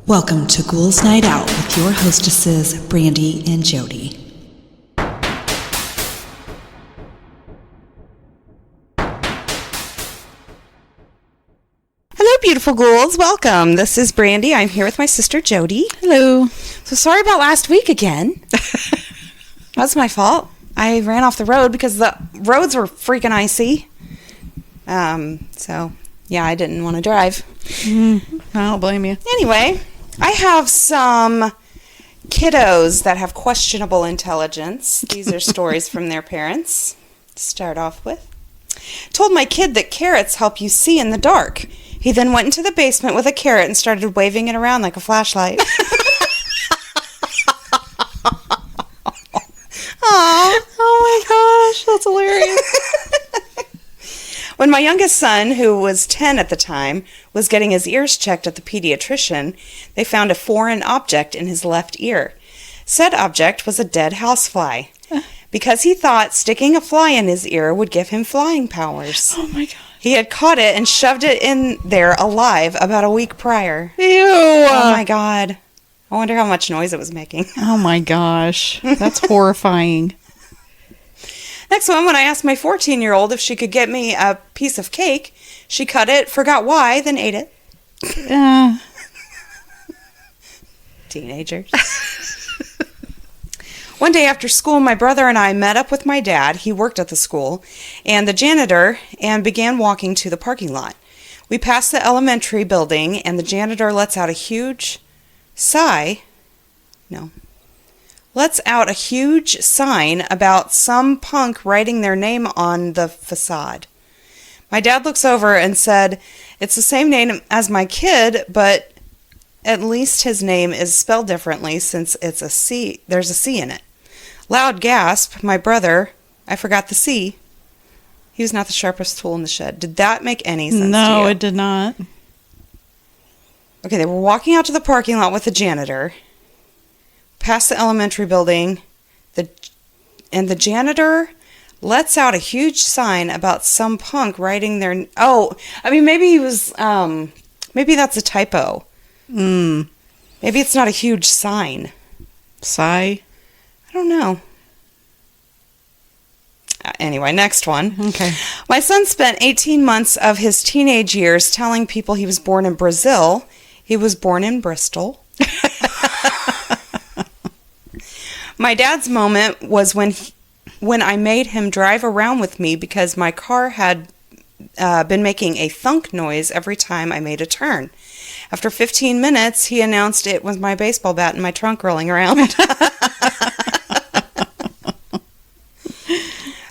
Welcome to Ghouls Night Out with your hostesses, Brandy and Jody. Hello, beautiful ghouls. Welcome. This is Brandy. I'm here with my sister, Jody. Hello. So sorry about last week again. That's my fault. I ran off the road because the roads were freaking icy. So, yeah, I didn't want to drive. I don't blame you. Anyway, I have some kiddos that have questionable intelligence. These are stories from their parents to start off with. Told my kid that carrots help you see in the dark. He then went into the basement with a carrot and started waving it around like a flashlight. Oh my gosh, that's hilarious. When my youngest son, who was 10 at the time, was getting his ears checked at the pediatrician, they found a foreign object in his left ear. Said object was a dead housefly, because he thought sticking a fly in his ear would give him flying powers. Oh my god. He had caught it and shoved it in there alive about a week prior. Ew. Oh my god. I wonder how much noise it was making. Oh my gosh. That's horrifying. Next one, when I asked my 14-year-old if she could get me a piece of cake, she cut it, forgot why, then ate it. Teenagers. One day after school, my brother and I met up with my dad, he worked at the school, and the janitor, and began walking to the parking lot. We passed the elementary building, and the janitor lets out a huge sign about some punk writing their name on the facade. My dad looks over and said, "It's the same name as my kid, but at least his name is spelled differently since it's a C. There's a C in it." Loud gasp. My brother, I forgot the C. He was not the sharpest tool in the shed. Did that make any sense to you? No, it did not. Okay, they were walking out to the parking lot with the janitor, past the elementary building, and the janitor lets out a huge sign about some punk writing their... maybe he was... maybe that's a typo. Maybe it's not a huge sign. Sigh. I don't know. Anyway, next one. Okay. My son spent 18 months of his teenage years telling people he was born in Brazil. He was born in Bristol. My dad's moment was when I made him drive around with me because my car had been making a thunk noise every time I made a turn. After 15 minutes, he announced it was my baseball bat in my trunk rolling around.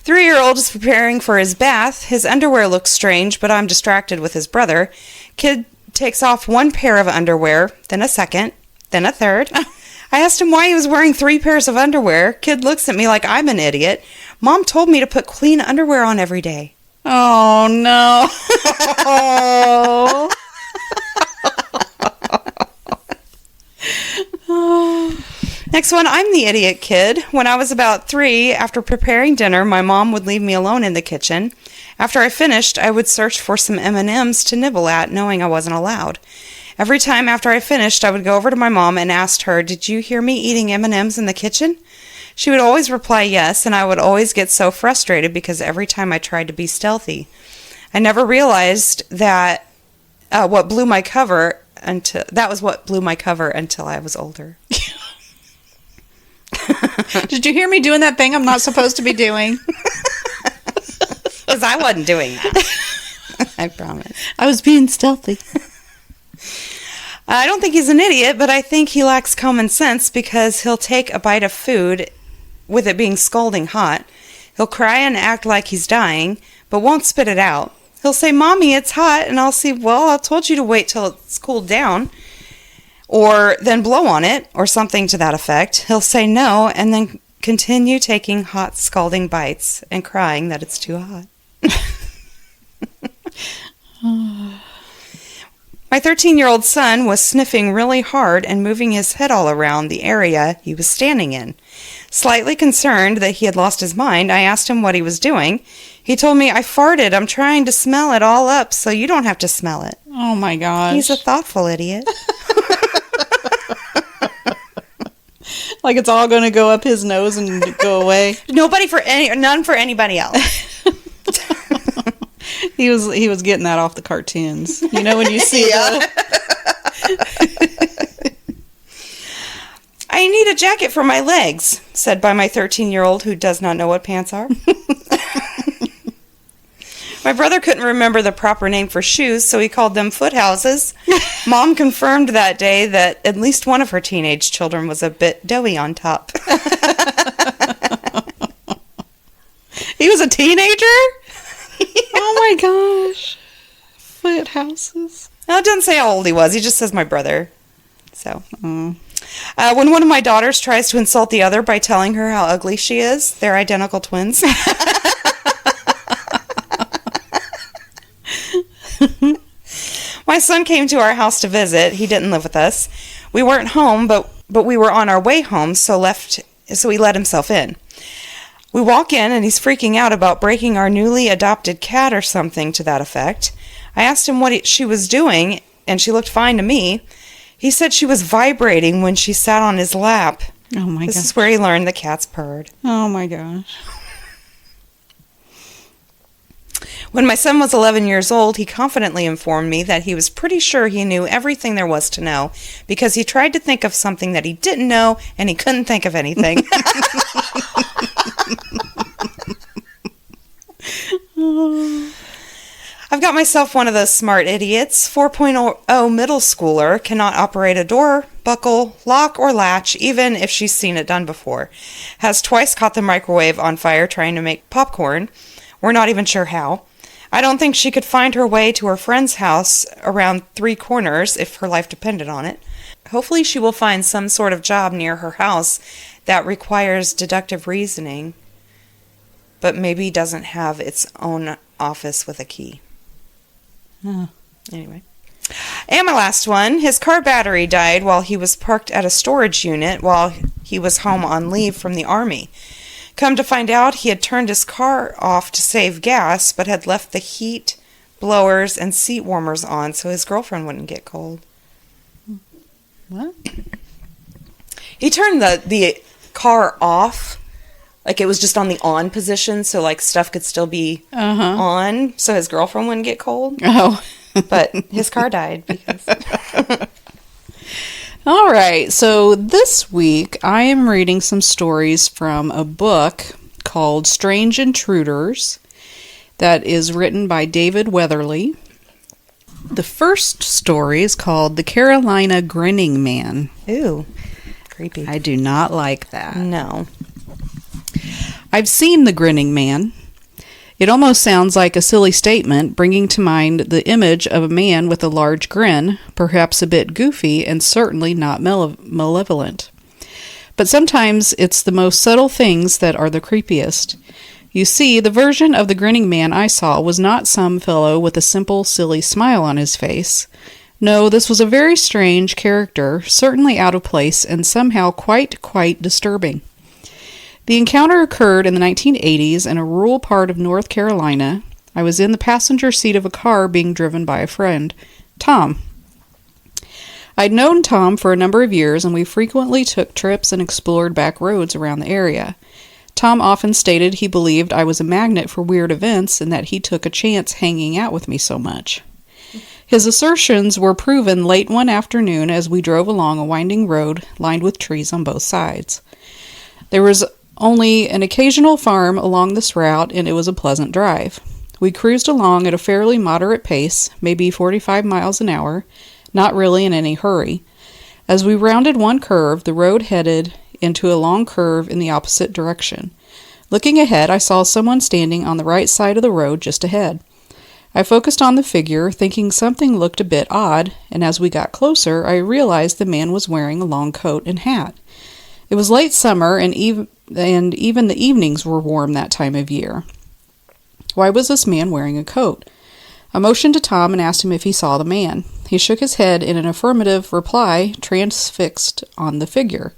3-year-old is preparing for his bath. His underwear looks strange, but I'm distracted with his brother. Kid takes off one pair of underwear, then a second, then a third. I asked him why he was wearing 3 pairs of underwear. Kid looks at me like I'm an idiot. Mom told me to put clean underwear on every day. Oh no. Next one, I'm the idiot kid. When I was about 3, after preparing dinner, my mom would leave me alone in the kitchen. After I finished, I would search for some M&Ms to nibble at, knowing I wasn't allowed. Every time after I finished, I would go over to my mom and ask her, "Did you hear me eating M&Ms in the kitchen?" She would always reply yes, and I would always get so frustrated because every time I tried to be stealthy. I never realized that what blew my cover until I was older. Did you hear me doing that thing I'm not supposed to be doing? Because I wasn't doing that. I promise. I was being stealthy. I don't think he's an idiot, but I think he lacks common sense because he'll take a bite of food with it being scalding hot. He'll cry and act like he's dying, but won't spit it out. He'll say, "Mommy, it's hot," and I'll say, "Well, I told you to wait till it's cooled down." Or then blow on it, or something to that effect. He'll say no, and then continue taking hot, scalding bites and crying that it's too hot. My 13-year-old son was sniffing really hard and moving his head all around the area he was standing in. Slightly concerned that he had lost his mind, I asked him what he was doing. He told me, "I farted. I'm trying to smell it all up so you don't have to smell it." Oh my gosh. He's a thoughtful idiot. Like it's all going to go up his nose and go away. None for anybody else. He was getting that off the cartoons. You know when you see I need a jacket for my legs, said by my 13-year-old who does not know what pants are. My brother couldn't remember the proper name for shoes, so he called them foot houses. Mom confirmed that day that at least one of her teenage children was a bit doughy on top. He was a teenager? Oh my gosh. Foot houses. No, it doesn't say how old he was. He just says my brother. So, when one of my daughters tries to insult the other by telling her how ugly she is, they're identical twins. My son came to our house to visit. He didn't live with us. We weren't home, but we were on our way home, so he let himself in. We walk in, and he's freaking out about breaking our newly adopted cat or something to that effect. I asked him what she was doing, and she looked fine to me. He said she was vibrating when she sat on his lap. Oh my gosh. This is where he learned the cat's purred. Oh my gosh. When my son was 11 years old, he confidently informed me that he was pretty sure he knew everything there was to know because he tried to think of something that he didn't know and he couldn't think of anything. I've got myself one of those smart idiots. 4.0 middle schooler cannot operate a door, buckle, lock, or latch, even if she's seen it done before. Has twice caught the microwave on fire trying to make popcorn. We're not even sure how. I don't think she could find her way to her friend's house around 3 corners if her life depended on it. Hopefully she will find some sort of job near her house that requires deductive reasoning, but maybe doesn't have its own office with a key. Anyway. And my last one, his car battery died while he was parked at a storage unit while he was home on leave from the Army. Come to find out, he had turned his car off to save gas, but had left the heat, blowers, and seat warmers on so his girlfriend wouldn't get cold. What? He turned the car off, like it was just on the on position, so like stuff could still be on, so his girlfriend wouldn't get cold. Oh. But his car died because... All right, so this week I am reading some stories from a book called Strange Intruders that is written by David Weatherly. The first story is called The Carolina Grinning Man. Ooh, creepy. I do not like that. No. I've seen the grinning man. It almost sounds like a silly statement, bringing to mind the image of a man with a large grin, perhaps a bit goofy and certainly not malevolent. But sometimes it's the most subtle things that are the creepiest. You see, the version of the grinning man I saw was not some fellow with a simple, silly smile on his face. No, this was a very strange character, certainly out of place and somehow quite disturbing. The encounter occurred in the 1980s in a rural part of North Carolina. I was in the passenger seat of a car being driven by a friend, Tom. I'd known Tom for a number of years, and we frequently took trips and explored back roads around the area. Tom often stated he believed I was a magnet for weird events and that he took a chance hanging out with me so much. His assertions were proven late one afternoon as we drove along a winding road lined with trees on both sides. There was only an occasional farm along this route, and it was a pleasant drive. We cruised along at a fairly moderate pace, maybe 45 miles an hour, not really in any hurry. As we rounded one curve, the road headed into a long curve in the opposite direction. Looking ahead, I saw someone standing on the right side of the road just ahead. I focused on the figure, thinking something looked a bit odd, and as we got closer, I realized the man was wearing a long coat and hat. It was late summer, and even the evenings were warm that time of year. Why was this man wearing a coat? I motioned to Tom and asked him if he saw the man. He shook his head in an affirmative reply, transfixed on the figure.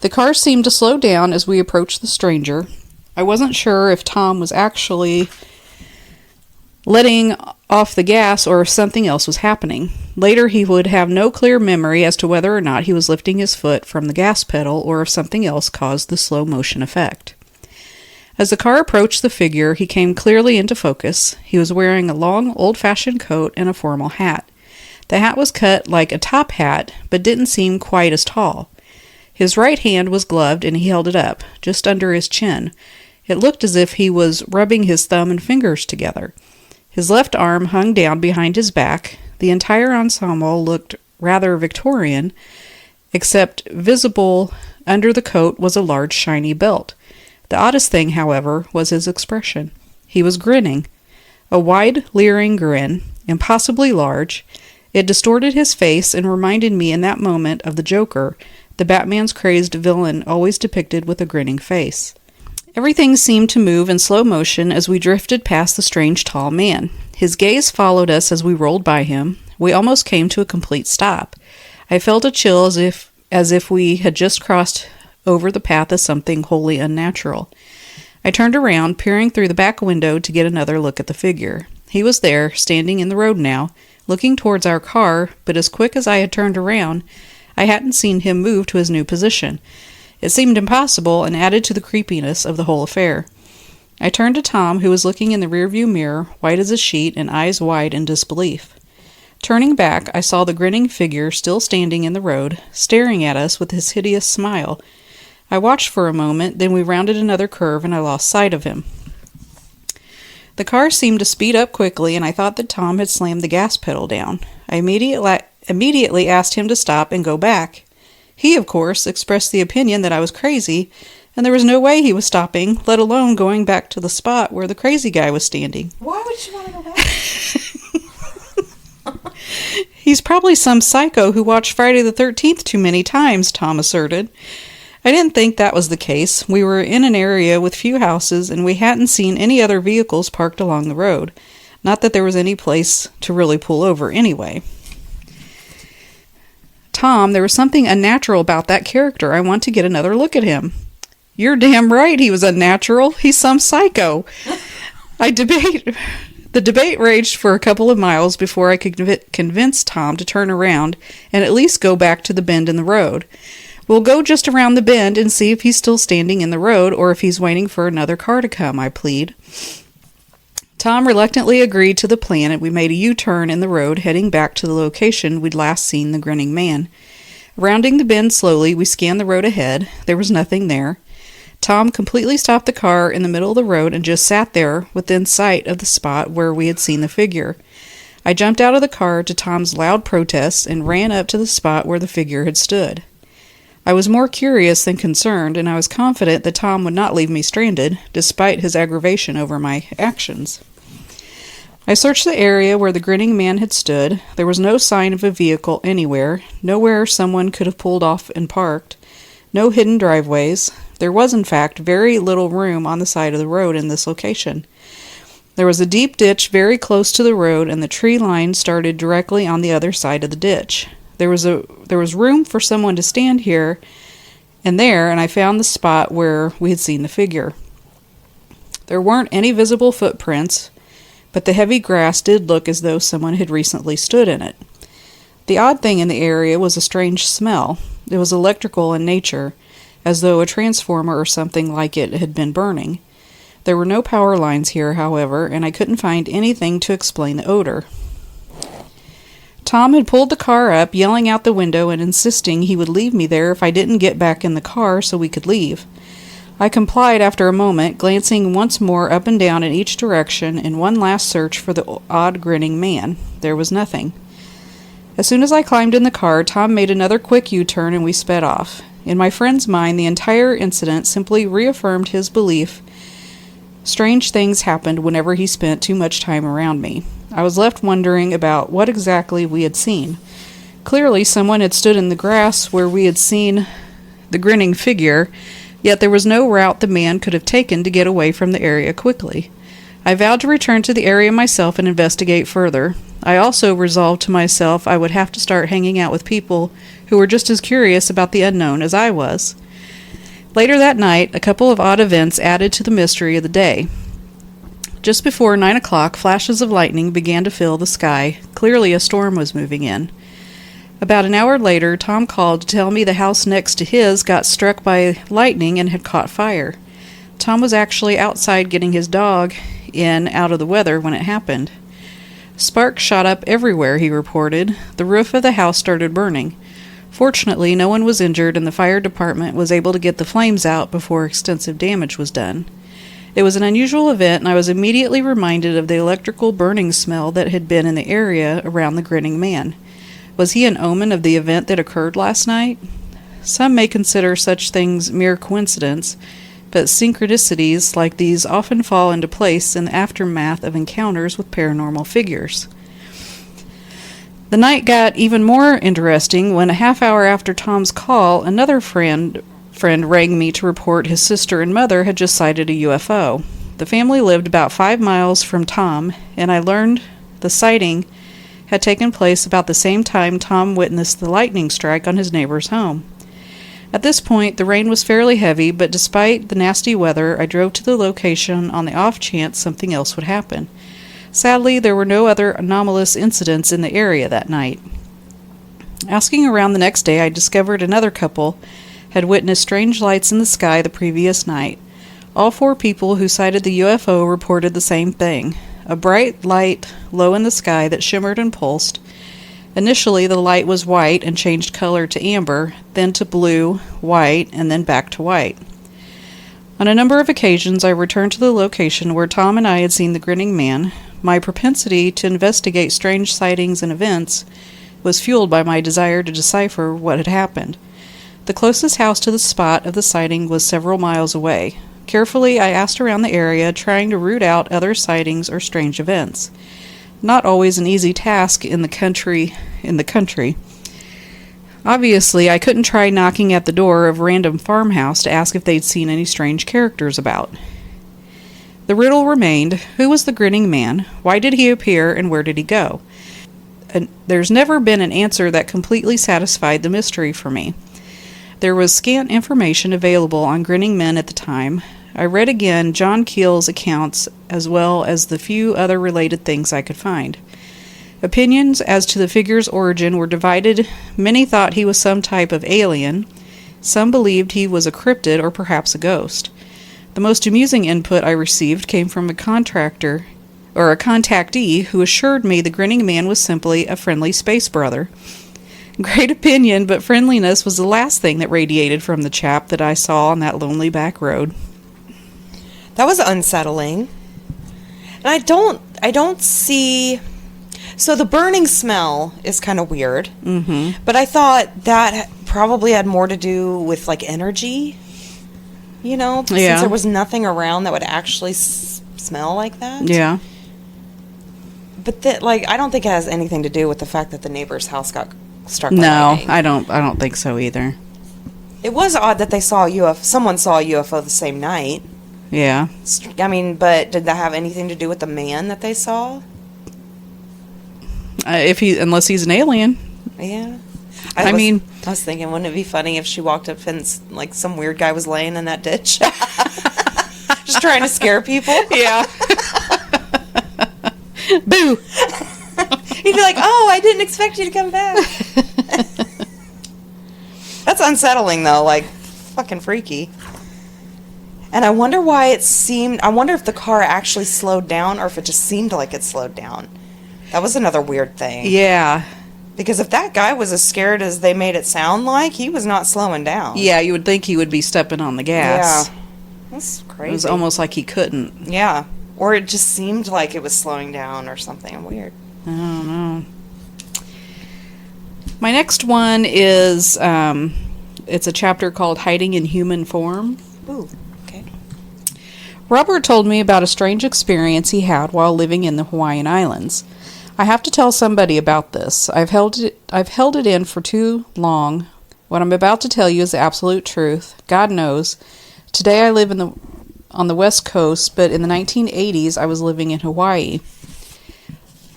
The car seemed to slow down as we approached the stranger. I wasn't sure if Tom was actually letting off the gas or if something else was happening. Later, he would have no clear memory as to whether or not he was lifting his foot from the gas pedal or if something else caused the slow motion effect. As the car approached the figure, he came clearly into focus. He was wearing a long, old-fashioned coat and a formal hat. The hat was cut like a top hat, but didn't seem quite as tall. His right hand was gloved and he held it up, just under his chin. It looked as if he was rubbing his thumb and fingers together. His left arm hung down behind his back. The entire ensemble looked rather Victorian, except visible under the coat was a large shiny belt. The oddest thing, however, was his expression. He was grinning. A wide, leering grin, impossibly large. It distorted his face and reminded me in that moment of the Joker, the Batman's crazed villain always depicted with a grinning face. Everything seemed to move in slow motion as we drifted past the strange tall man. His gaze followed us as we rolled by him. We almost came to a complete stop. I felt a chill as if we had just crossed over the path of something wholly unnatural. I turned around, peering through the back window to get another look at the figure. He was there, standing in the road now, looking towards our car, but as quick as I had turned around, I hadn't seen him move to his new position. It seemed impossible and added to the creepiness of the whole affair. I turned to Tom, who was looking in the rearview mirror, white as a sheet and eyes wide in disbelief. Turning back, I saw the grinning figure still standing in the road, staring at us with his hideous smile. I watched for a moment, then we rounded another curve and I lost sight of him. The car seemed to speed up quickly, and I thought that Tom had slammed the gas pedal down. I immediately asked him to stop and go back. He, of course, expressed the opinion that I was crazy, and there was no way he was stopping, let alone going back to the spot where the crazy guy was standing. Why would you want to go back? He's probably some psycho who watched Friday the 13th too many times, Tom asserted. I didn't think that was the case. We were in an area with few houses, and we hadn't seen any other vehicles parked along the road. Not that there was any place to really pull over anyway. Tom, there was something unnatural about that character. I want to get another look at him. You're damn right he was unnatural. He's some psycho. The debate raged for a couple of miles before I could convince Tom to turn around and at least go back to the bend in the road. We'll go just around the bend and see if he's still standing in the road or if he's waiting for another car to come, I plead. Tom reluctantly agreed to the plan, and we made a U-turn in the road, heading back to the location we'd last seen the grinning man. Rounding the bend slowly, we scanned the road ahead. There was nothing there. Tom completely stopped the car in the middle of the road and just sat there within sight of the spot where we had seen the figure. I jumped out of the car to Tom's loud protests and ran up to the spot where the figure had stood. I was more curious than concerned, and I was confident that Tom would not leave me stranded, despite his aggravation over my actions. I searched the area where the grinning man had stood. There was no sign of a vehicle anywhere, nowhere someone could have pulled off and parked, no hidden driveways. There was, in fact, very little room on the side of the road in this location. There was a deep ditch very close to the road, and the tree line started directly on the other side of the ditch. There was room for someone to stand here and there, and I found the spot where we had seen the figure. There weren't any visible footprints, but the heavy grass did look as though someone had recently stood in it. The odd thing in the area was a strange smell. It was electrical in nature, as though a transformer or something like it had been burning. There were no power lines here, however, and I couldn't find anything to explain the odor. Tom had pulled the car up, yelling out the window and insisting he would leave me there if I didn't get back in the car so we could leave. I complied after a moment, glancing once more up and down in each direction in one last search for the odd grinning man. There was nothing. As soon as I climbed in the car, Tom made another quick U-turn and we sped off. In my friend's mind, the entire incident simply reaffirmed his belief strange things happened whenever he spent too much time around me. I was left wondering about what exactly we had seen. Clearly, someone had stood in the grass where we had seen the grinning figure, yet there was no route the man could have taken to get away from the area quickly. I vowed to return to the area myself and investigate further. I also resolved to myself I would have to start hanging out with people who were just as curious about the unknown as I was. Later that night, a couple of odd events added to the mystery of the day. Just before 9 o'clock, flashes of lightning began to fill the sky. Clearly a storm was moving in. About an hour later, Tom called to tell me the house next to his got struck by lightning and had caught fire. Tom was actually outside getting his dog in out of the weather when it happened. Sparks shot up everywhere, he reported. The roof of the house started burning. Fortunately, no one was injured and the fire department was able to get the flames out before extensive damage was done. It was an unusual event, and I was immediately reminded of the electrical burning smell that had been in the area around the grinning man. Was he an omen of the event that occurred last night? Some may consider such things mere coincidence, but synchronicities like these often fall into place in the aftermath of encounters with paranormal figures. The night got even more interesting when a half hour after Tom's call, another friend rang me to report his sister and mother had just sighted a UFO. The family lived about 5 miles from Tom, and I learned the sighting had taken place about the same time Tom witnessed the lightning strike on his neighbor's home. At this point, the rain was fairly heavy, but despite the nasty weather, I drove to the location on the off chance something else would happen. Sadly, there were no other anomalous incidents in the area that night. Asking around the next day, I discovered another couple had witnessed strange lights in the sky the previous night. All 4 people who sighted the UFO reported the same thing: a bright light low in the sky that shimmered and pulsed. Initially, the light was white and changed color to amber, then to blue, white, and then back to white. On a number of occasions, I returned to the location where Tom and I had seen the grinning man. My propensity to investigate strange sightings and events was fueled by my desire to decipher what had happened. The closest house to the spot of the sighting was several miles away. Carefully, I asked around the area, trying to root out other sightings or strange events. Not always an easy task in the country. Obviously, I couldn't try knocking at the door of a random farmhouse to ask if they'd seen any strange characters about. The riddle remained: who was the grinning man? Why did he appear, and where did he go? There's never been an answer that completely satisfied the mystery for me. There was scant information available on grinning men at the time. I read again John Keel's accounts as well as the few other related things I could find. Opinions as to the figure's origin were divided. Many thought he was some type of alien. Some believed he was a cryptid or perhaps a ghost. The most amusing input I received came from a contactee who assured me the grinning man was simply a friendly space brother. Great opinion, but friendliness was the last thing that radiated from the chap that I saw on that lonely back road. That was unsettling. And I don't see... So the burning smell is kind of weird. Mm-hmm. But I thought that probably had more to do with, like, energy. You know? Yeah. Since there was nothing around that would actually smell like that. Yeah. But, I don't think it has anything to do with the fact that the neighbor's house got struck by lightning. I don't think so either. It was odd that they saw a UFO. Someone saw a UFO the same night. Yeah. I mean, but did that have anything to do with the man that they saw? Unless he's an alien. Yeah. I was thinking, wouldn't it be funny if she walked up and some weird guy was laying in that ditch, just trying to scare people? Yeah. Boo. He'd be like, "Oh, I didn't expect you to come back." That's unsettling, though. Fucking freaky. And I wonder why I wonder if the car actually slowed down or if it just seemed like it slowed down. That was another weird thing. Yeah. Because if that guy was as scared as they made it sound like, he was not slowing down. Yeah, you would think he would be stepping on the gas. Yeah. That's crazy. It was almost like he couldn't. Yeah. Or it just seemed like it was slowing down or something weird. I don't know. My next one is, it's a chapter called Hiding in Human Form. Ooh, okay. Robert told me about a strange experience he had while living in the Hawaiian Islands. I have to tell somebody about this. I've held it in for too long. What I'm about to tell you is the absolute truth. God knows. Today I live on the West Coast, but in the 1980s I was living in Hawaii,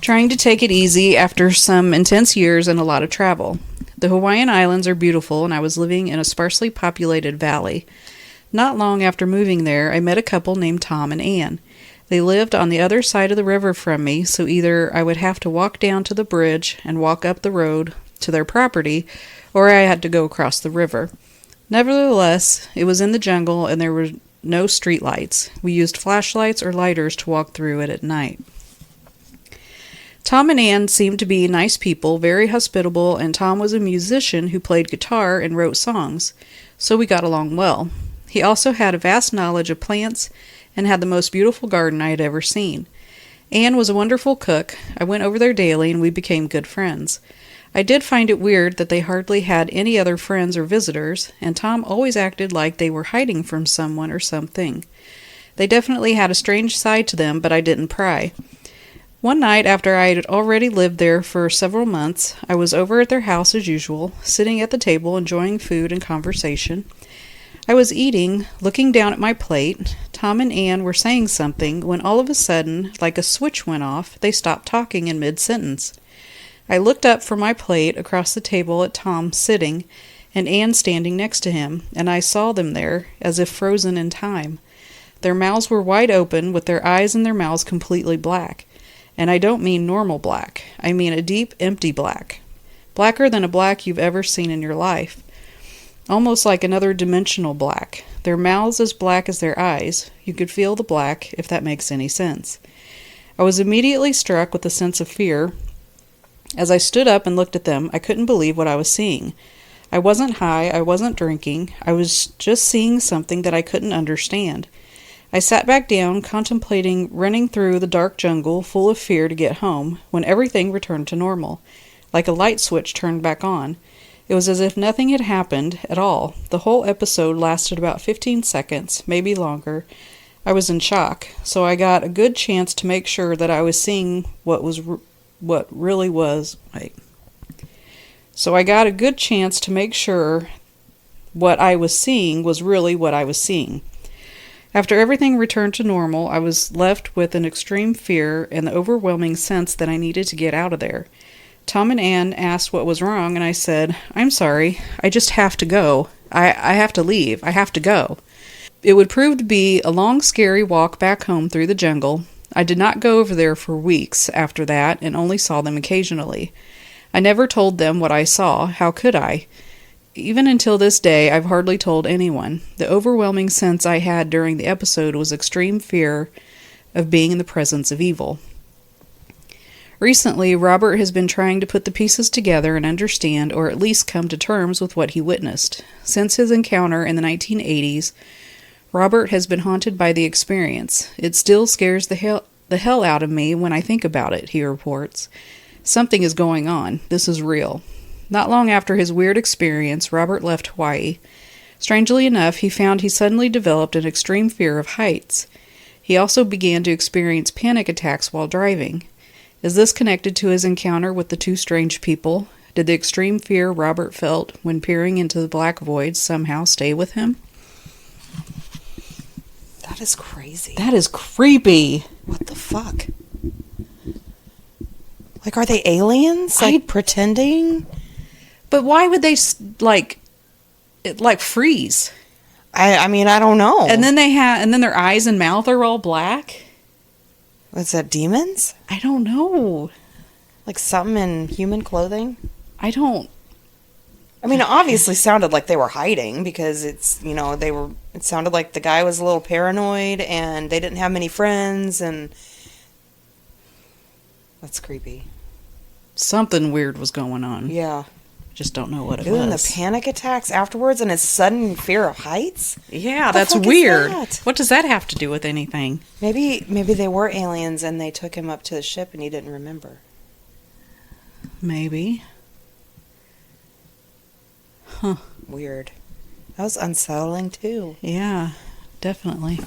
trying to take it easy after some intense years and a lot of travel. The Hawaiian Islands are beautiful, and I was living in a sparsely populated valley. Not long after moving there, I met a couple named Tom and Ann. They lived on the other side of the river from me, so either I would have to walk down to the bridge and walk up the road to their property, or I had to go across the river. Nevertheless, it was in the jungle and there were no street lights. We used flashlights or lighters to walk through it at night. Tom and Ann seemed to be nice people, very hospitable, and Tom was a musician who played guitar and wrote songs, so we got along well. He also had a vast knowledge of plants and had the most beautiful garden I had ever seen. Ann was a wonderful cook. I went over there daily and we became good friends. I did find it weird that they hardly had any other friends or visitors, and Tom always acted like they were hiding from someone or something. They definitely had a strange side to them, but I didn't pry. One night, after I had already lived there for several months, I was over at their house as usual, sitting at the table enjoying food and conversation. I was eating, looking down at my plate. Tom and Ann were saying something when all of a sudden, like a switch went off, they stopped talking in mid-sentence. I looked up from my plate across the table at Tom sitting and Ann standing next to him, and I saw them there, as if frozen in time. Their mouths were wide open, with their eyes and their mouths completely black. And I don't mean normal black. I mean a deep, empty black. Blacker than a black you've ever seen in your life. Almost like another dimensional black. Their mouths as black as their eyes. You could feel the black, if that makes any sense. I was immediately struck with a sense of fear. As I stood up and looked at them, I couldn't believe what I was seeing. I wasn't high, I wasn't drinking. I was just seeing something that I couldn't understand. I sat back down, contemplating running through the dark jungle, full of fear to get home, when everything returned to normal, like a light switch turned back on. It was as if nothing had happened at all. The whole episode lasted about 15 seconds, maybe longer. I was in shock, so I got a good chance to make sure that I was seeing what really was. So I got a good chance to make sure what I was seeing was really what I was seeing. After everything returned to normal, I was left with an extreme fear and the overwhelming sense that I needed to get out of there. Tom and Ann asked what was wrong, and I said, "I'm sorry, I just have to go. I have to leave. I have to go." It would prove to be a long, scary walk back home through the jungle. I did not go over there for weeks after that and only saw them occasionally. I never told them what I saw. How could I? Even until this day, I've hardly told anyone. The overwhelming sense I had during the episode was extreme fear of being in the presence of evil. Recently, Robert has been trying to put the pieces together and understand, or at least come to terms with what he witnessed. Since his encounter in the 1980s, Robert has been haunted by the experience. It still scares the hell out of me when I think about it, he reports. Something is going on. This is real. Not long after his weird experience, Robert left Hawaii. Strangely enough, he found he suddenly developed an extreme fear of heights. He also began to experience panic attacks while driving. Is this connected to his encounter with the two strange people? Did the extreme fear Robert felt when peering into the black void somehow stay with him? That is crazy. That is creepy. What the fuck? Like, are they aliens? Like, pretending? But why would they, freeze? I mean, I don't know. And then their eyes and mouth are all black? Was that demons? I don't know. Like something in human clothing? I mean, it obviously sounded like they were hiding because it sounded like the guy was a little paranoid and they didn't have many friends, and that's creepy. Something weird was going on. Yeah. Just don't know what it was. was. And the panic attacks afterwards and his sudden fear of heights? Yeah, that's weird. That? What does that have to do with anything? Maybe they were aliens and they took him up to the ship and he didn't remember. Maybe. Huh. Weird. That was unsettling too. Yeah, definitely.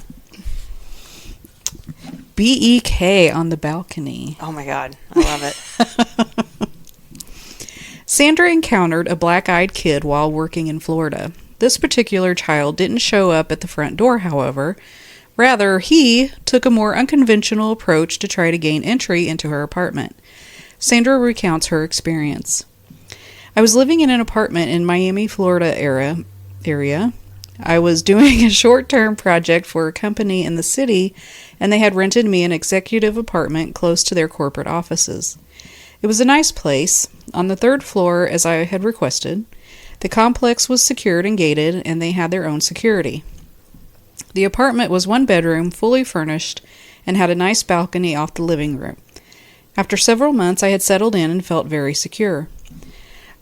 BEK on the balcony. Oh my God, I love it. Sandra encountered a black-eyed kid while working in Florida. This particular child didn't show up at the front door, however. Rather, he took a more unconventional approach to try to gain entry into her apartment. Sandra recounts her experience. I was living in an apartment in Miami, Florida area. I was doing a short-term project for a company in the city, and they had rented me an executive apartment close to their corporate offices. It was a nice place, on the 3rd floor as I had requested. The complex was secured and gated, and they had their own security. The apartment was 1 bedroom, fully furnished, and had a nice balcony off the living room. After several months, I had settled in and felt very secure.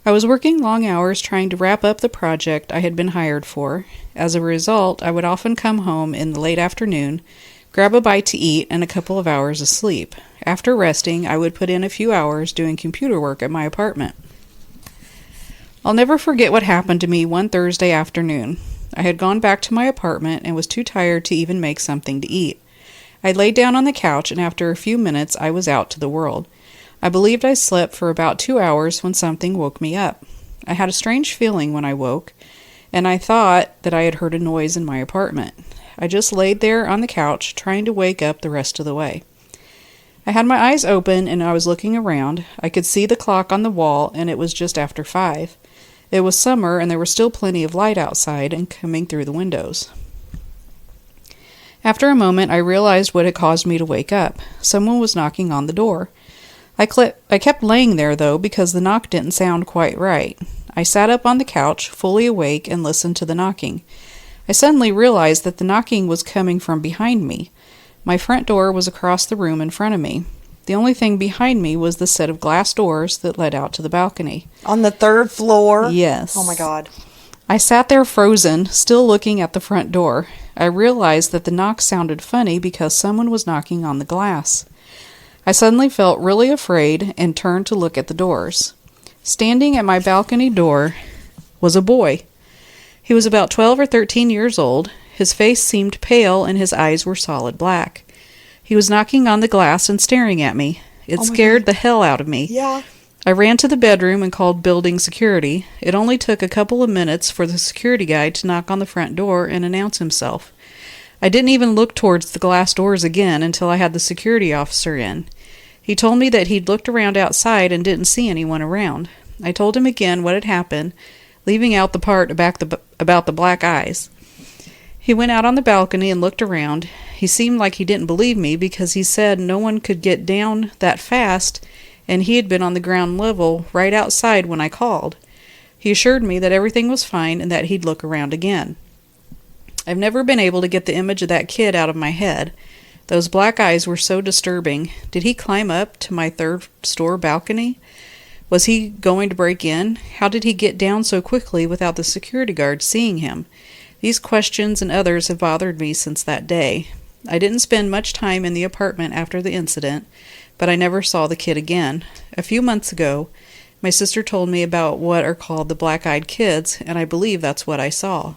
I was working long hours trying to wrap up the project I had been hired for. As a result, I would often come home in the late afternoon, grab a bite to eat, and a couple of hours of sleep. After resting, I would put in a few hours doing computer work at my apartment. I'll never forget what happened to me one Thursday afternoon. I had gone back to my apartment and was too tired to even make something to eat. I laid down on the couch, and after a few minutes I was out to the world. I believed I slept for about 2 hours when something woke me up. I had a strange feeling when I woke, and I thought that I had heard a noise in my apartment. I just laid there on the couch, trying to wake up the rest of the way. I had my eyes open, and I was looking around. I could see the clock on the wall, and it was just after 5. It was summer, and there was still plenty of light outside and coming through the windows. After a moment, I realized what had caused me to wake up. Someone was knocking on the door. I kept laying there, though, because the knock didn't sound quite right. I sat up on the couch, fully awake, and listened to the knocking. I suddenly realized that the knocking was coming from behind me. My front door was across the room in front of me. The only thing behind me was the set of glass doors that led out to the balcony. On the 3rd floor? Yes. Oh my God. I sat there frozen, still looking at the front door. I realized that the knock sounded funny because someone was knocking on the glass. I suddenly felt really afraid and turned to look at the doors. Standing at my balcony door was a boy. He was about 12 or 13 years old. His face seemed pale and his eyes were solid black. He was knocking on the glass and staring at me. It scared the hell out of me. Yeah. I ran to the bedroom and called building security. It only took a couple of minutes for the security guy to knock on the front door and announce himself. I didn't even look towards the glass doors again until I had the security officer in. He told me that he'd looked around outside and didn't see anyone around. I told him again what had happened, leaving out the part about the black eyes. He went out on the balcony and looked around. He seemed like he didn't believe me because he said no one could get down that fast, and he had been on the ground level right outside when I called. He assured me that everything was fine and that he'd look around again. I've never been able to get the image of that kid out of my head. Those black eyes were so disturbing. Did he climb up to my 3rd floor balcony? Was he going to break in? How did he get down so quickly without the security guard seeing him? These questions and others have bothered me since that day. I didn't spend much time in the apartment after the incident, but I never saw the kid again. A few months ago, my sister told me about what are called the black-eyed kids, and I believe that's what I saw.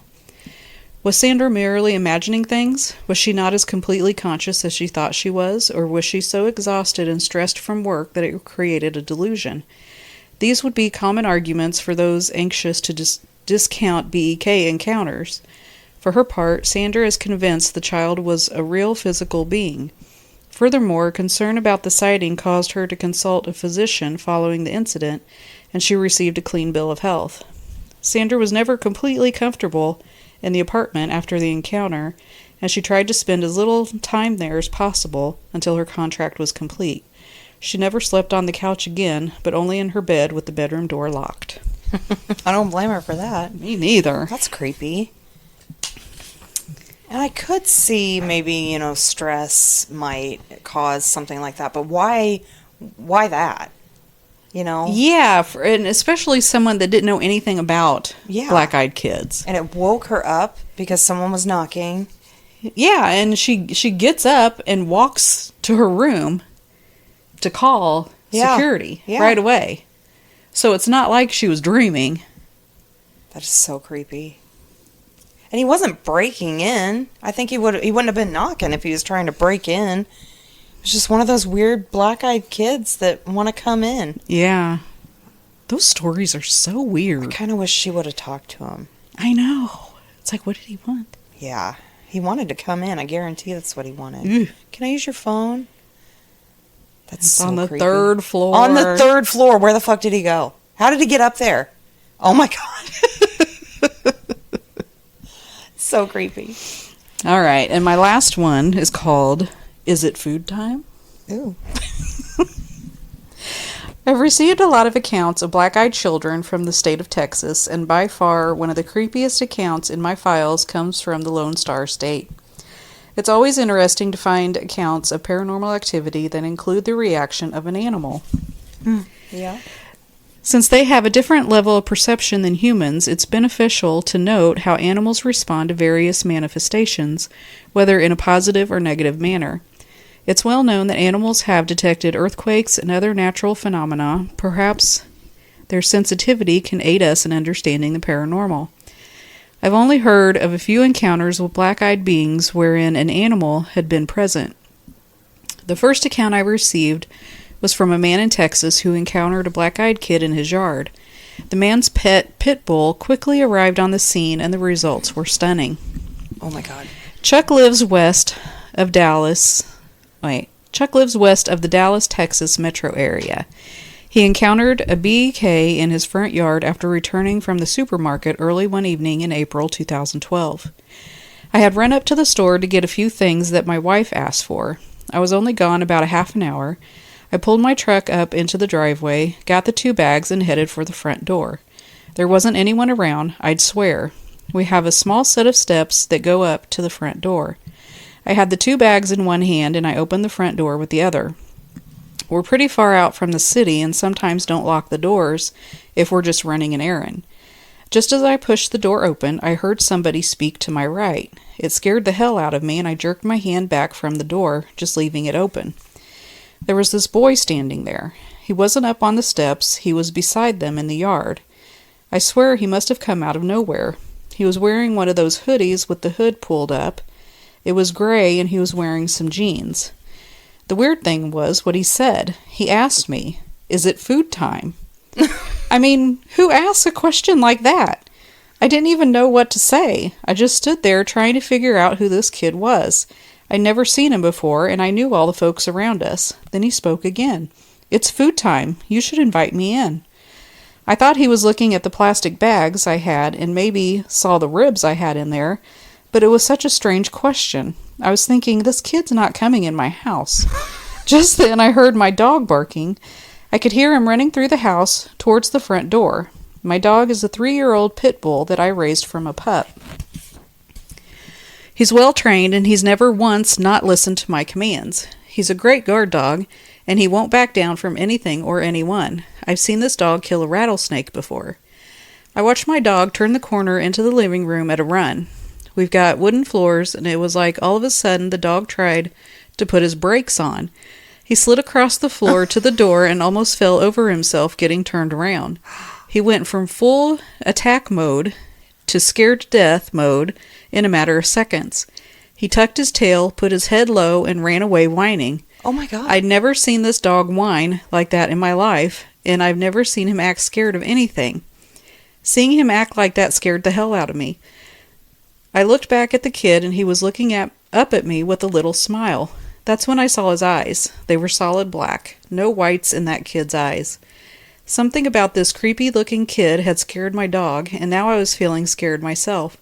Was Sandra merely imagining things? Was she not as completely conscious as she thought she was, or was she so exhausted and stressed from work that it created a delusion? These would be common arguments for those anxious to discount BEK encounters. For her part, Sandra is convinced the child was a real physical being. Furthermore, concern about the sighting caused her to consult a physician following the incident, and she received a clean bill of health. Sandra was never completely comfortable in the apartment after the encounter, and she tried to spend as little time there as possible until her contract was complete. She never slept on the couch again, but only in her bed with the bedroom door locked. I don't blame her for that. Me neither. That's creepy. And I could see maybe, stress might cause something like that, but why that? Yeah, and especially someone that didn't know anything about black-eyed kids. And it woke her up because someone was knocking. Yeah, and she gets up and walks to her room to call security right away. So it's not like she was dreaming. That is so creepy. And he wasn't breaking in. I think he wouldn't have been knocking if he was trying to break in. It's just one of those weird black-eyed kids that want to come in. Yeah. Those stories are so weird. I kind of wish she would have talked to him. I know. It's like, what did he want? Yeah. He wanted to come in. I guarantee that's what he wanted. Ew. Can I use your phone? That's it's so on the creepy. 3rd floor. On the 3rd floor. Where the fuck did he go? How did he get up there? Oh, my God. So creepy. All right, and my last one is called, Is It Food Time? Ooh. I've received a lot of accounts of black-eyed children from the state of Texas, and by far one of the creepiest accounts in my files comes from the Lone Star State. It's always interesting to find accounts of paranormal activity that include the reaction of an animal. Yeah. Since they have a different level of perception than humans, it's beneficial to note how animals respond to various manifestations, whether in a positive or negative manner. It's well known that animals have detected earthquakes and other natural phenomena. Perhaps their sensitivity can aid us in understanding the paranormal. I've only heard of a few encounters with black-eyed beings wherein an animal had been present. The first account I received was from a man in Texas who encountered a black-eyed kid in his yard. The man's pet pit bull quickly arrived on the scene, and the results were stunning. Oh my God. Chuck lives west of the Dallas, Texas metro area. He encountered a BK in his front yard after returning from the supermarket early one evening in April 2012. I had run up to the store to get a few things that my wife asked for. I was only gone about a half an hour. I pulled my truck up into the driveway, got the 2 bags, and headed for the front door. There wasn't anyone around, I'd swear. We have a small set of steps that go up to the front door. I had the 2 bags in one hand, and I opened the front door with the other. We're pretty far out from the city and sometimes don't lock the doors if we're just running an errand. Just as I pushed the door open, I heard somebody speak to my right. It scared the hell out of me, and I jerked my hand back from the door, just leaving it open. There was this boy standing there. He wasn't up on the steps, he was beside them in the yard. I swear he must have come out of nowhere. He was wearing one of those hoodies with the hood pulled up. It was gray, and he was wearing some jeans. The weird thing was what he said. He asked me, "Is it food time?" I mean, who asks a question like that? I didn't even know what to say. I just stood there trying to figure out who this kid was. I'd never seen him before, and I knew all the folks around us. Then he spoke again. "It's food time. You should invite me in." I thought he was looking at the plastic bags I had and maybe saw the ribs I had in there, but it was such a strange question. I was thinking, this kid's not coming in my house. Just then I heard my dog barking. I could hear him running through the house towards the front door. My dog is a 3-year-old pit bull that I raised from a pup. He's well trained, and he's never once not listened to my commands. He's a great guard dog, and he won't back down from anything or anyone. I've seen this dog kill a rattlesnake before. I watched my dog turn the corner into the living room at a run. We've got wooden floors, and it was like all of a sudden the dog tried to put his brakes on. He slid across the floor to the door and almost fell over himself getting turned around. He went from full attack mode to scared to death mode in a matter of seconds. He tucked his tail, put his head low, and ran away whining. Oh my God. I'd never seen this dog whine like that in my life, and I've never seen him act scared of anything. Seeing him act like that scared the hell out of me. I looked back at the kid, and he was looking up at me with a little smile. That's when I saw his eyes. They were solid black. No whites in that kid's eyes. Something about this creepy-looking kid had scared my dog, and now I was feeling scared myself.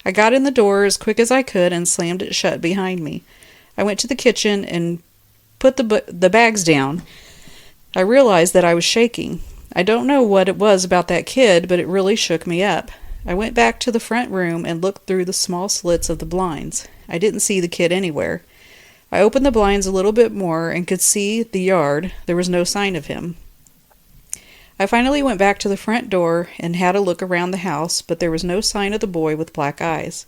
I got in the door as quick as I could and slammed it shut behind me. I went to the kitchen and put the bags down. I realized that I was shaking. I don't know what it was about that kid, but it really shook me up. I went back to the front room and looked through the small slits of the blinds. I didn't see the kid anywhere. I opened the blinds a little bit more and could see the yard. There was no sign of him. I finally went back to the front door and had a look around the house, but there was no sign of the boy with black eyes.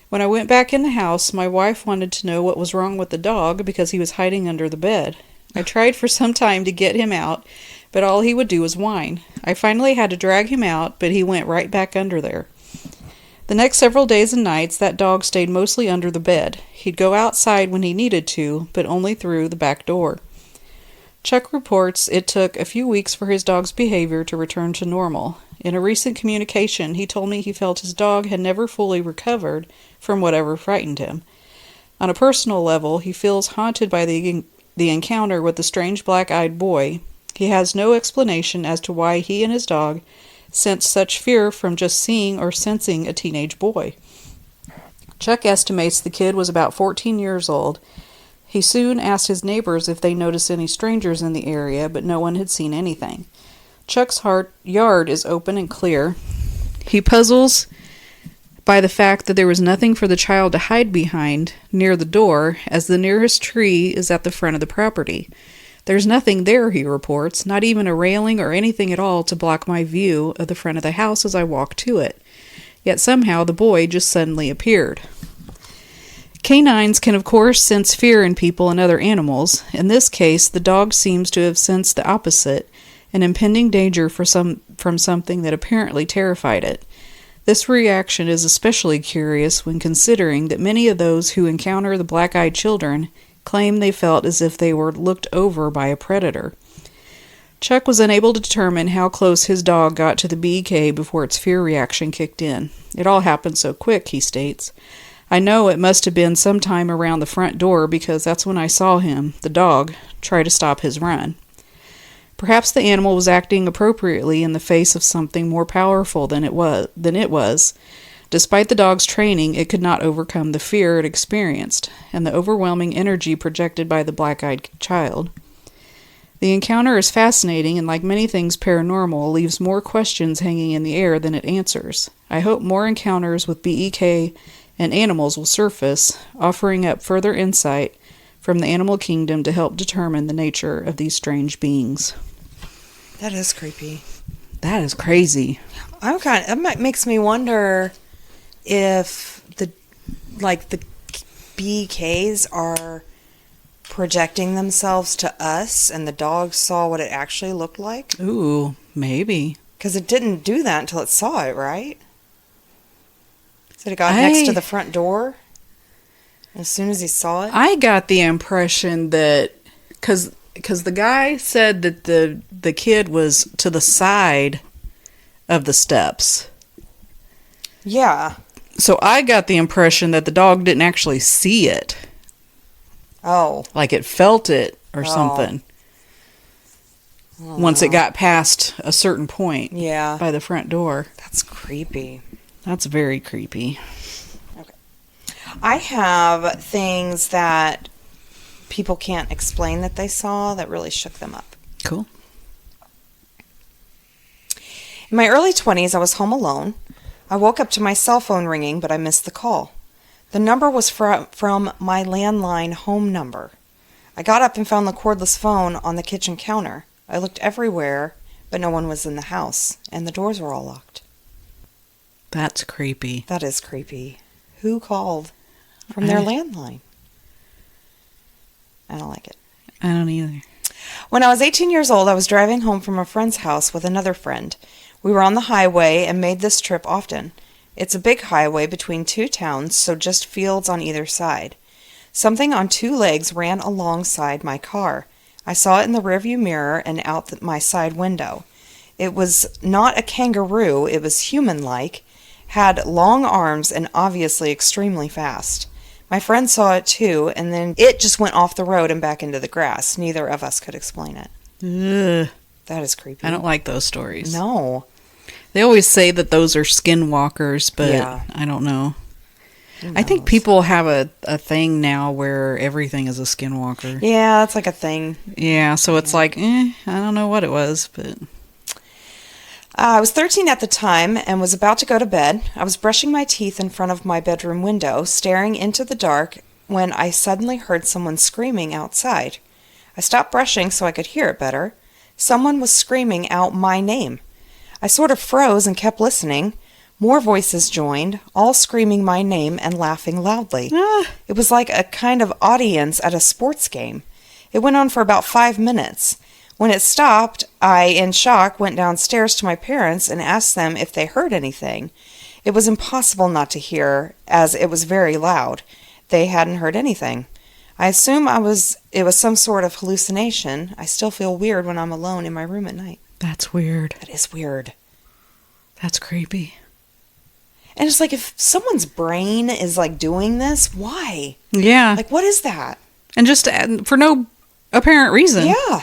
When I went back in the house, my wife wanted to know what was wrong with the dog because he was hiding under the bed. I tried for some time to get him out, but all he would do was whine. I finally had to drag him out, but he went right back under there. The next several days and nights, that dog stayed mostly under the bed. He'd go outside when he needed to, but only through the back door. Chuck reports it took a few weeks for his dog's behavior to return to normal. In a recent communication, he told me he felt his dog had never fully recovered from whatever frightened him. On a personal level, he feels haunted by the encounter with the strange black-eyed boy. He has no explanation as to why he and his dog sensed such fear from just seeing or sensing a teenage boy. Chuck estimates the kid was about 14 years old. He soon asked his neighbors if they noticed any strangers in the area, but no one had seen anything. Chuck's yard is open and clear. He puzzles by the fact that there was nothing for the child to hide behind near the door, as the nearest tree is at the front of the property. There's nothing there, he reports, not even a railing or anything at all to block my view of the front of the house as I walk to it. Yet somehow the boy just suddenly appeared. Canines can, of course, sense fear in people and other animals. In this case, the dog seems to have sensed the opposite, an impending danger from something that apparently terrified it. This reaction is especially curious when considering that many of those who encounter the black-eyed children claim they felt as if they were looked over by a predator. Chuck was unable to determine how close his dog got to the BEK before its fear reaction kicked in. It all happened so quick, he states. I know it must have been sometime around the front door because that's when I saw him, the dog, try to stop his run. Perhaps the animal was acting appropriately in the face of something more powerful than it was. Despite the dog's training, it could not overcome the fear it experienced and the overwhelming energy projected by the black-eyed child. The encounter is fascinating and, like many things paranormal, leaves more questions hanging in the air than it answers. I hope more encounters with BEK and animals will surface, offering up further insight from the animal kingdom to help determine the nature of these strange beings. That is creepy. That is crazy. That makes me wonder if the BEKs are projecting themselves to us and the dog saw what it actually looked like. Ooh, maybe. Because it didn't do that until it saw it, right? So it got next to the front door as soon as he saw it? I got the impression that, because the guy said that the kid was to the side of the steps. Yeah. So I got the impression that the dog didn't actually see it. Oh. Like it felt it or something. Once it got past a certain point. Yeah. By the front door. That's creepy. That's very creepy. Okay. I have things that people can't explain that they saw that really shook them up. Cool. In my early 20s, I was home alone. I woke up to my cell phone ringing, but I missed the call. The number was from my landline home number. I got up and found the cordless phone on the kitchen counter. I looked everywhere, but no one was in the house, and the doors were all locked. That's creepy. That is creepy. Who called from their landline? I don't like it. I don't either. When I was 18 years old, I was driving home from a friend's house with another friend. We were on the highway and made this trip often. It's a big highway between two towns, so just fields on either side. Something on two legs ran alongside my car. I saw it in the rearview mirror and out my side window. It was not a kangaroo, it was human-like, had long arms and obviously extremely fast. My friend saw it too, and then it just went off the road and back into the grass. Neither of us could explain it. Ugh. That is creepy. I don't like those stories. No. They always say that those are skinwalkers, but Yeah. I don't know. I think people have a thing now where everything is a skinwalker. Yeah, that's like a thing. Yeah, so it's like, I don't know what it was, but... I was 13 at the time and was about to go to bed. I was brushing my teeth in front of my bedroom window, staring into the dark, when I suddenly heard someone screaming outside. I stopped brushing so I could hear it better. Someone was screaming out my name. I sort of froze and kept listening. More voices joined, all screaming my name and laughing loudly. It was like a kind of audience at a sports game. It went on for about 5 minutes. When it stopped, I, in shock, went downstairs to my parents and asked them if they heard anything. It was impossible not to hear, as it was very loud. They hadn't heard anything. I assume it was some sort of hallucination. I still feel weird when I'm alone in my room at night. That's weird. That is weird. That's creepy. And it's like, if someone's brain is like doing this, why? Yeah. Like, what is that? And just for no apparent reason. Yeah.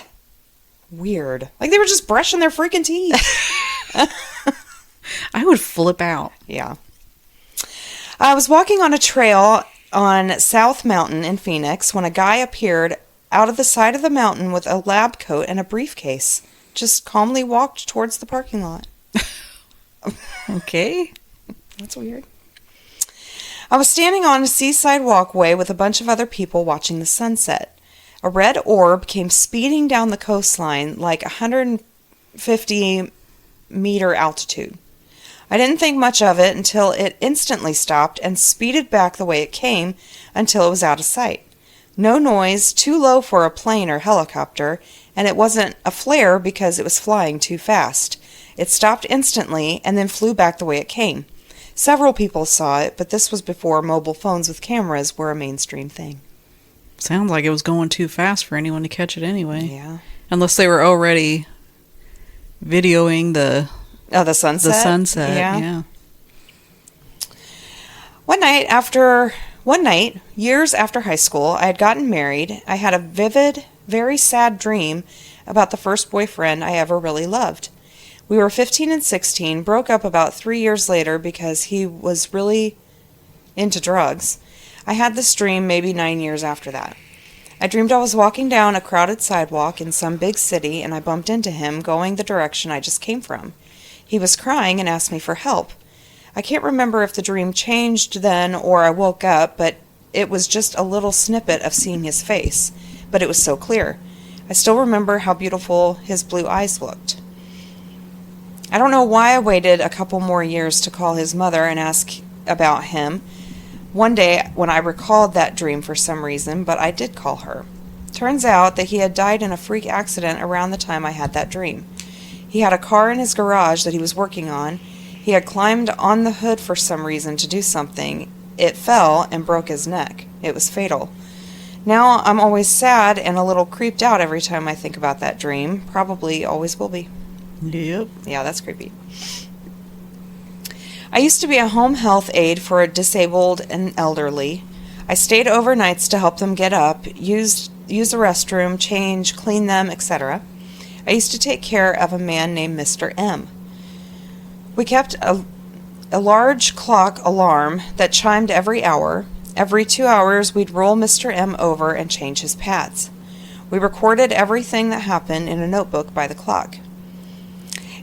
Weird. Like they were just brushing their freaking teeth. I would flip out. Yeah. I was walking on a trail on South Mountain in Phoenix when a guy appeared out of the side of the mountain with a lab coat and a briefcase. Just calmly walked towards the parking lot. Okay. That's weird. I was standing on a seaside walkway with a bunch of other people watching the sunset. A red orb came speeding down the coastline like 150-meter altitude. I didn't think much of it until it instantly stopped and speeded back the way it came until it was out of sight. No noise, too low for a plane or helicopter, and it wasn't a flare because it was flying too fast. It stopped instantly and then flew back the way it came. Several people saw it, but this was before mobile phones with cameras were a mainstream thing. Sounds like it was going too fast for anyone to catch it anyway. Yeah. Unless they were already videoing the sunset? The sunset, yeah. One night, years after high school, I had gotten married. I had a vivid, very sad dream about the first boyfriend I ever really loved. We were 15 and 16, broke up about 3 years later because he was really into drugs. I had this dream maybe 9 years after that. I dreamed I was walking down a crowded sidewalk in some big city and I bumped into him going the direction I just came from. He was crying and asked me for help. I can't remember if the dream changed then or I woke up, but it was just a little snippet of seeing his face. But it was so clear. I still remember how beautiful his blue eyes looked. I don't know why I waited a couple more years to call his mother and ask about him one day when I recalled that dream for some reason, but I did call her. Turns out that he had died in a freak accident around the time I had that dream. He had a car in his garage that he was working on. He had climbed on the hood for some reason to do something. It fell and broke his neck. It was fatal. Now I'm always sad and a little creeped out every time I think about that dream. Probably always will be. Yep. Yeah, that's creepy. I used to be a home health aide for a disabled and elderly. I stayed overnights to help them get up, use the restroom, change, clean them, etc. I used to take care of a man named Mr. M. We kept a large clock alarm that chimed every hour. Every 2 hours, we'd roll Mr. M over and change his pads. We recorded everything that happened in a notebook by the clock.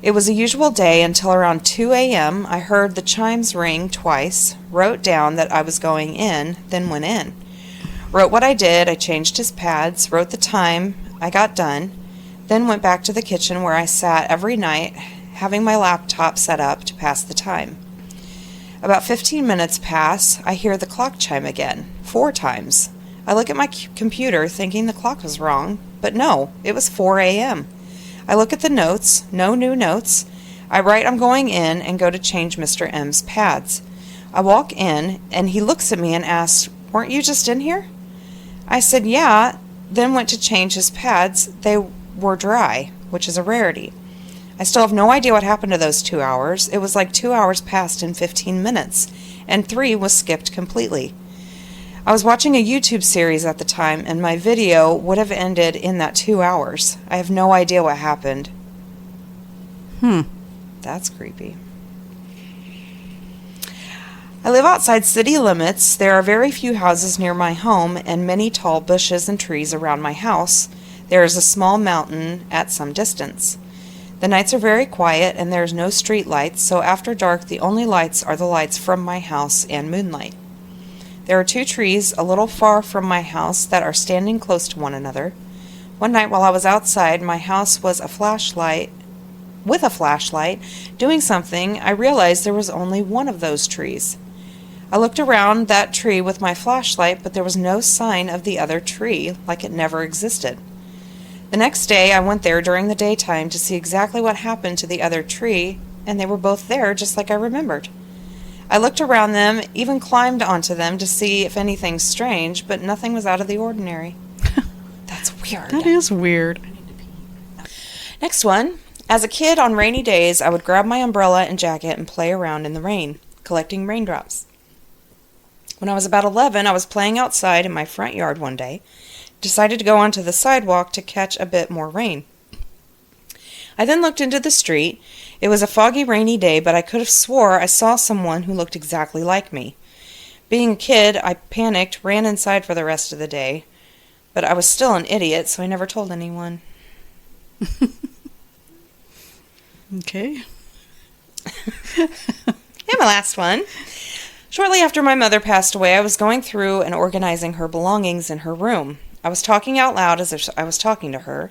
It was a usual day until around 2 a.m. I heard the chimes ring twice, wrote down that I was going in, then went in. Wrote what I did, I changed his pads, wrote the time I got done, then went back to the kitchen where I sat every night, having my laptop set up to pass the time. About 15 minutes pass, I hear the clock chime again, 4 times. I look at my computer thinking the clock was wrong, but no, it was 4 a.m. I look at the notes, no new notes. I write I'm going in and go to change Mr. M's pads. I walk in and he looks at me and asks, "Weren't you just in here?" I said, "Yeah," then went to change his pads. They were dry, which is a rarity. I still have no idea what happened to those 2 hours. It was like 2 hours passed in 15 minutes, and 3 was skipped completely. I was watching a YouTube series at the time, and my video would have ended in that 2 hours. I have no idea what happened. That's creepy. I live outside city limits. There are very few houses near my home and many tall bushes and trees around my house. There is a small mountain at some distance. The nights are very quiet and there is no street lights, so after dark the only lights are the lights from my house and moonlight. There are 2 trees a little far from my house that are standing close to one another. One night while I was outside, my house was with a flashlight, doing something. I realized there was only one of those trees. I looked around that tree with my flashlight, but there was no sign of the other tree, like it never existed. The next day, I went there during the daytime to see exactly what happened to the other tree, and they were both there just like I remembered. I looked around them, even climbed onto them to see if anything strange, but nothing was out of the ordinary. That's weird. That is weird. Next one. As a kid, on rainy days, I would grab my umbrella and jacket and play around in the rain, collecting raindrops. When I was about 11, I was playing outside in my front yard one day, decided to go onto the sidewalk to catch a bit more rain. I then looked into the street. It was a foggy, rainy day, but I could have swore I saw someone who looked exactly like me. Being a kid, I panicked, ran inside for the rest of the day. But I was still an idiot, so I never told anyone. Okay. And my last one. Shortly after my mother passed away, I was going through and organizing her belongings in her room. I was talking out loud as I was talking to her.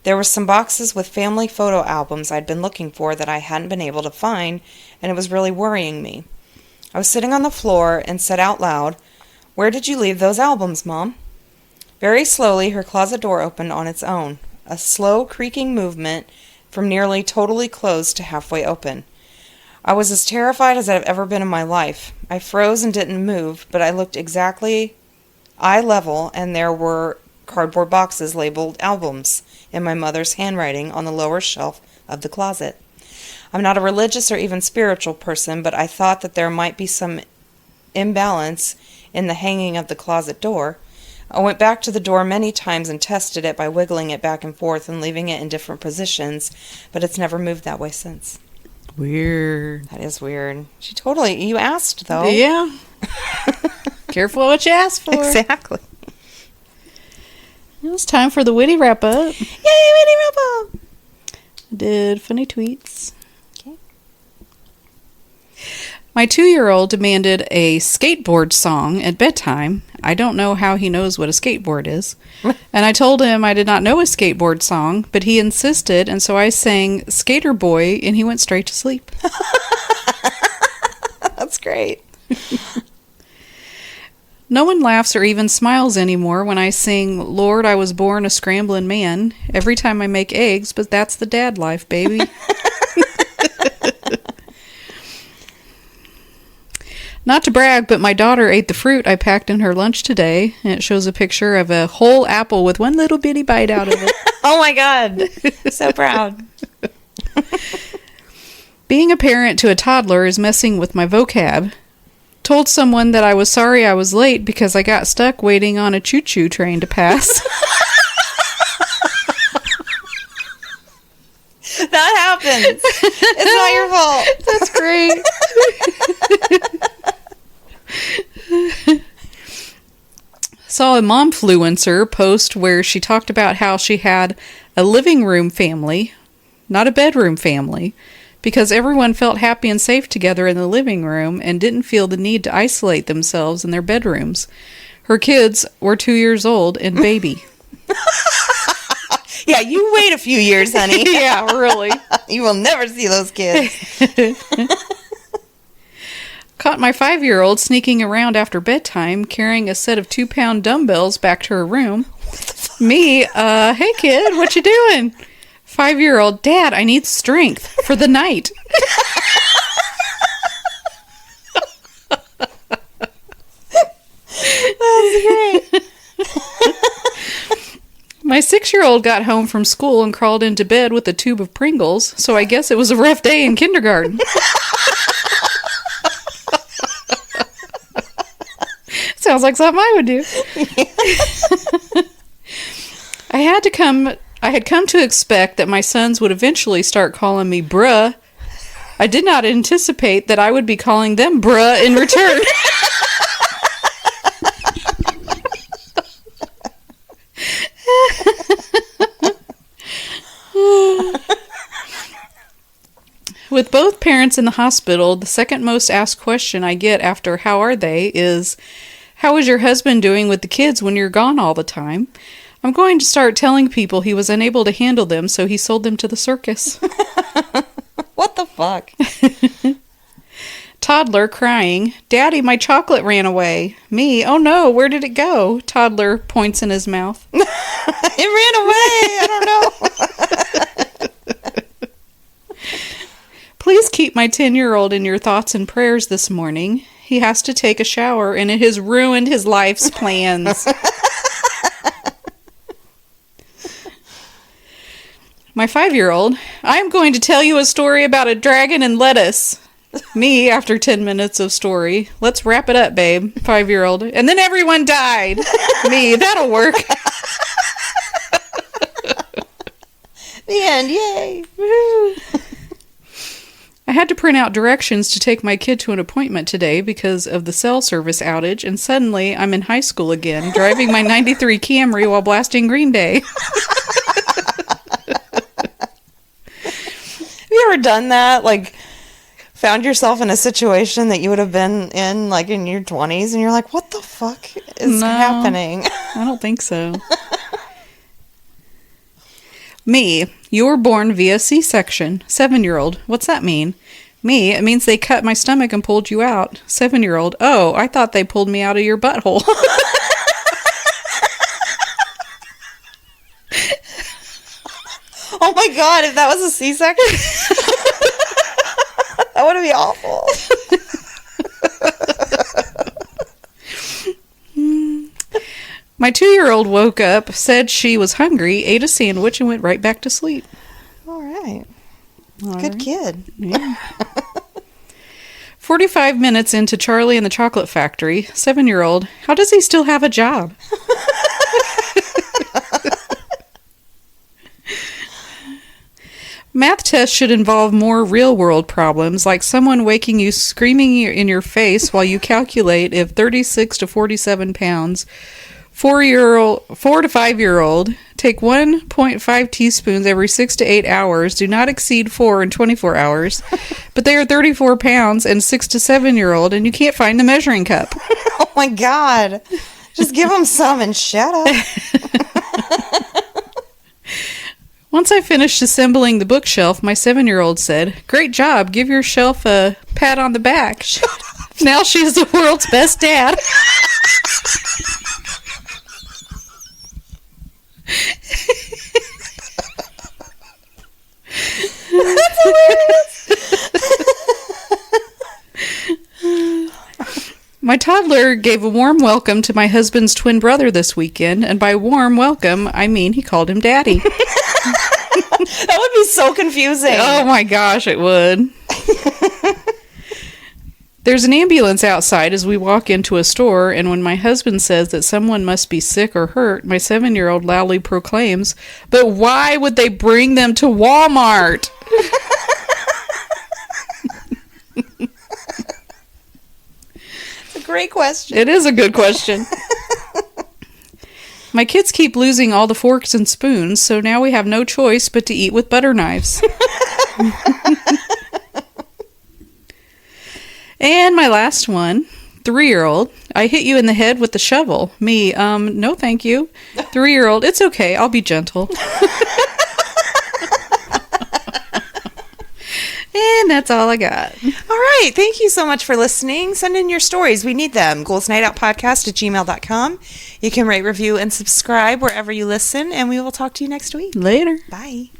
There were some boxes with family photo albums I'd been looking for that I hadn't been able to find, and it was really worrying me. I was sitting on the floor and said out loud, "Where did you leave those albums, Mom?" Very slowly, her closet door opened on its own, a slow creaking movement from nearly totally closed to halfway open. I was as terrified as I've ever been in my life. I froze and didn't move, but I looked exactly eye level, and there were cardboard boxes labeled albums in my mother's handwriting on the lower shelf of the closet. I'm not a religious or even spiritual person, but I thought that there might be some imbalance in the hanging of the closet door. I went back to the door many times and tested it by wiggling it back and forth and leaving it in different positions, but it's never moved that way since. Weird. That is weird. You asked, though. Yeah. Careful what you ask for. Exactly. It's time for the witty wrap up. Yay, Winnie Rubble! I did funny tweets. Okay. My 2-year-old demanded a skateboard song at bedtime. I don't know how he knows what a skateboard is. And I told him I did not know a skateboard song, but he insisted, and so I sang Skater Boy, and he went straight to sleep. That's great. No one laughs or even smiles anymore when I sing, Lord, I was born a scrambling man, every time I make eggs, but that's the dad life, baby. Not to brag, but my daughter ate the fruit I packed in her lunch today, and it shows a picture of a whole apple with one little bitty bite out of it. Oh my God. So proud. Being a parent to a toddler is messing with my vocab. Told someone that I was sorry I was late because I got stuck waiting on a choo-choo train to pass. That happens. It's not your fault. That's great. Saw a momfluencer post where she talked about how she had a living room family, not a bedroom family, because everyone felt happy and safe together in the living room and didn't feel the need to isolate themselves in their bedrooms. Her kids were 2 years old and baby. Yeah, you wait a few years, honey. Yeah, really. You will never see those kids. Caught my 5-year-old sneaking around after bedtime, carrying a set of 2-pound dumbbells back to her room. Me, hey kid, what you doing? 5-year-old, Dad, I need strength for the night. That's great. My 6-year-old got home from school and crawled into bed with a tube of Pringles, so I guess it was a rough day in kindergarten. Sounds like something I would do. I had come to expect that my sons would eventually start calling me bruh. I did not anticipate that I would be calling them bruh in return. With both parents in the hospital, the second most asked question I get after how are they is, how is your husband doing with the kids when you're gone all the time? I'm going to start telling people he was unable to handle them, so he sold them to the circus. What the fuck? Toddler crying, Daddy, my chocolate ran away. Me, oh no, where did it go? Toddler points in his mouth. It ran away. I don't know. Please keep my 10-year-old in your thoughts and prayers this morning. He has to take a shower and it has ruined his life's plans. My 5-year-old, I'm going to tell you a story about a dragon and lettuce. Me, after 10 minutes of story. Let's wrap it up, babe. 5-year-old. And then everyone died. Me, that'll work. The end, yay. I had to print out directions to take my kid to an appointment today because of the cell service outage, and suddenly I'm in high school again, driving my 93 Camry while blasting Green Day. Have you ever done that? Like, found yourself in a situation that you would have been in, like, in your 20s, and you're like, what the fuck is happening? I don't think so. Me, you were born via C-section. 7-year-old. What's that mean? Me, it means they cut my stomach and pulled you out. 7-year-old. Oh, I thought they pulled me out of your butthole. Oh my god, if that was a C-section, that would be awful. My 2-year-old woke up, said she was hungry, ate a sandwich, and went right back to sleep. All right. Good kid. Yeah. 45 minutes into Charlie and the Chocolate Factory, 7-year-old, how does he still have a job? Math tests should involve more real-world problems, like someone waking you screaming in your face while you calculate if 36 to 47 pounds, 4 to 5-year-old take 1.5 teaspoons every 6 to 8 hours, do not exceed 4 in 24 hours, but they are 34 pounds and 6 to 7-year-old, and you can't find the measuring cup. Oh my god. Just give them some and shut up. Once I finished assembling the bookshelf, my 7-year-old said, "Great job, give your shelf a pat on the back." Now she is the world's best dad. That's hilarious. My toddler gave a warm welcome to my husband's twin brother this weekend, and by warm welcome, I mean he called him Daddy. That would be so confusing. Oh my gosh, it would. There's an ambulance outside as we walk into a store, and when my husband says that someone must be sick or hurt, my 7-year-old loudly proclaims, "But why would they bring them to Walmart?" It's a great question. It is a good question. My kids keep losing all the forks and spoons, so now we have no choice but to eat with butter knives. And my last one, 3-year-old, I hit you in the head with the shovel. Me, no thank you. 3-year-old, it's okay, I'll be gentle. And that's all I got. All right. Thank you so much for listening. Send in your stories. We need them. goalsnightoutpodcast@gmail.com. You can rate, review, and subscribe wherever you listen, and we will talk to you next week. Later. Bye.